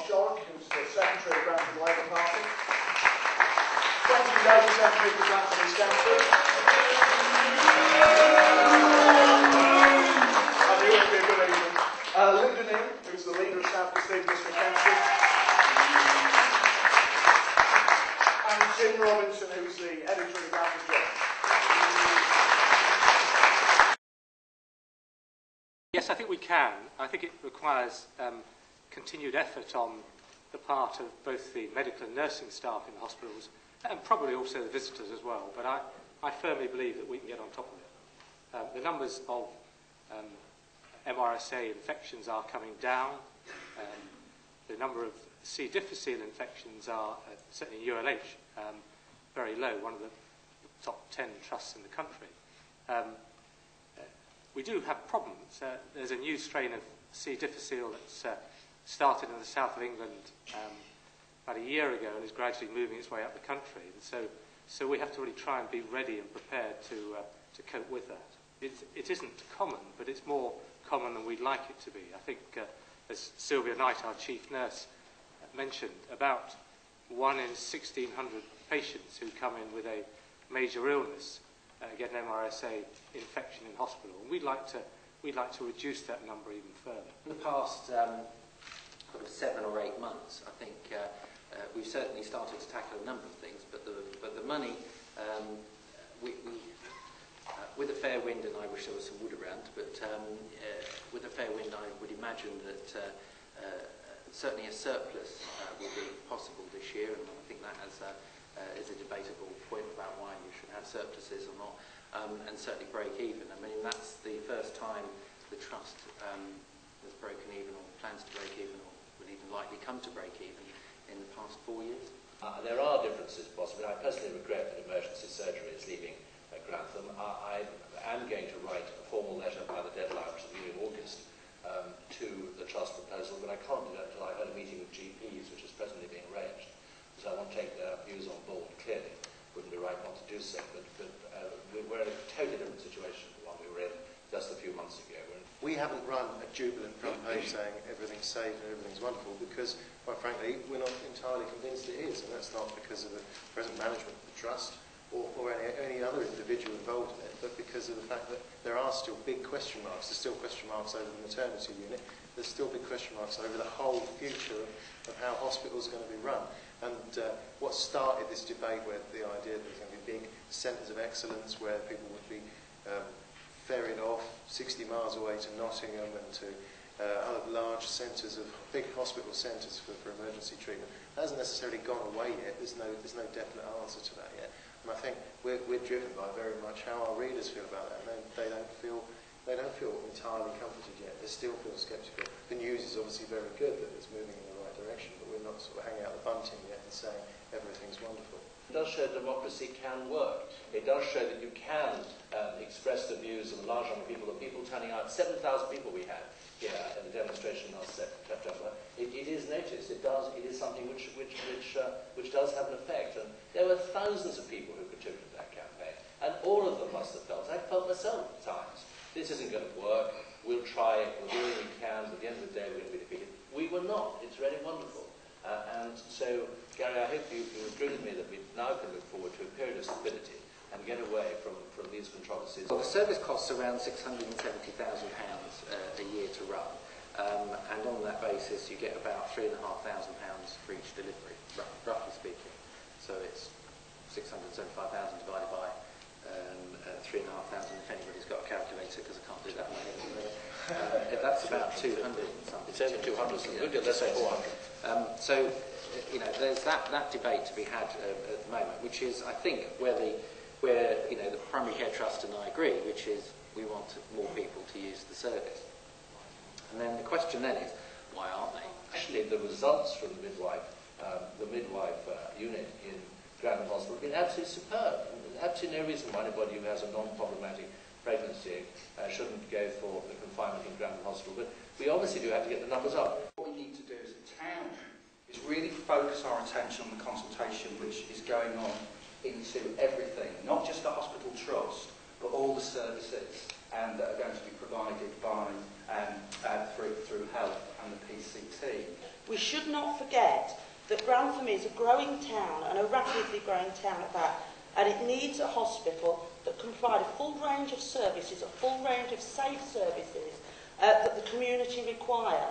who's the Secretary of Grantham Labour Party. 20 Labour Secretary for Grantham East Council. I knew it would be a good evening. Lincolnshire, who's the leader of South East District Council. And Jim Robinson, who's the editor of the Grantham Journal. Yes, I think we can. I think it requires continued effort on the part of both the medical and nursing staff in the hospitals, and probably also the visitors as well. But I firmly believe that we can get on top of it. The numbers of MRSA infections are coming down. The number of C. difficile infections are, certainly in ULH, very low, one of the top 10 trusts in the country. We do have problems. There's a new strain of C. difficile that's started in the south of England about a year ago and is gradually moving its way up the country. And so we have to really try and be ready and prepared to cope with that. It isn't common, but it's more common than we'd like it to be. I think, as Sylvia Knight, our chief nurse, mentioned, about 1 in 1,600 patients who come in with a major illness get an MRSA infection in hospital. And we'd like to reduce that number even further. In the past sort of 7 or 8 months, I think we've certainly started to tackle a number of things, but the money, with a fair wind, and I wish there was some wood around, but with a fair wind I would imagine that certainly a surplus will be possible this year, and I think that is a debatable point about why you should have surpluses or not, and certainly break even. I mean, that's the first time the Trust has broken even or plans to break even or will even likely come to break even in the past 4 years. There are differences possibly. I personally regret that emergency surgery is leaving Grantham. I am going to write a formal letter by the deadline, which is in August, to the Trust proposal, but I can't do that until I've had a meeting with GPs, which is presently being arranged. So I want to take their views on board clearly. Wouldn't be right not to do so, but we're in a totally different situation from the one we were in just a few months ago. We haven't run a jubilant front page saying everything's safe and everything's wonderful because, quite frankly, we're not entirely convinced it is, and that's not because of the present management of the Trust or any other individual involved in it, but because of the fact that there are still big question marks. There's still question marks over the maternity unit. There's still big question marks over the whole future of how hospitals are going to be run. And what started this debate with the idea that there's going to be big centres of excellence where people would be ferried off 60 miles away to Nottingham and to other large centres of big hospital centres for emergency treatment, that hasn't necessarily gone away yet. There's no definite answer to that yet. And I think we're driven by very much how our readers feel about that. And they don't feel entirely comforted yet. They still feel sceptical. The news is obviously very good that it's moving in the right direction, but we're not sort of hanging out the bunting yet and saying everything's wonderful. It does show democracy can work. It does show that you can express the views of a large number of people. The people turning out, 7,000 people we had here in the demonstration last September. It is noticed. It is something which does have an effect. And there were thousands of people who contributed to that campaign, and all of them must have felt. I felt myself at times. This isn't going to work. We'll try it. We'll do everything we can. But at the end of the day, we're going to be defeated. We were not. It's really wonderful. And so, Gary, I hope you agree with me that we now can look forward to a period of stability and get away from these controversies. Well, the service costs around £670,000 a year to run, and on that basis you get about £3,500 for each delivery, roughly speaking. So it's 675,000 divided by 3,500 if anybody's got a calculator, because I can't do that in my head. That's about 200 and something. It's over 200, so let's say 400. So, you know, there's that debate to be had at the moment, which is, I think, where the Primary Care Trust and I agree, which is we want more people to use the service. And then the question then is, why aren't they? Actually, the results from the midwife unit in Grantham Hospital have been absolutely superb. There's absolutely no reason why anybody who has a non-problematic pregnancy shouldn't go for the confinement in Grantham Hospital. But we obviously do have to get the numbers up. What we need to do as a town is really focus our attention on the consultation which is going on into everything, not just the hospital trust, but all the services that are going to be provided by through health and the PC. ECT. We should not forget that Grantham is a growing town and a rapidly growing town at that, and it needs a hospital that can provide a full range of services, a full range of safe services that the community require.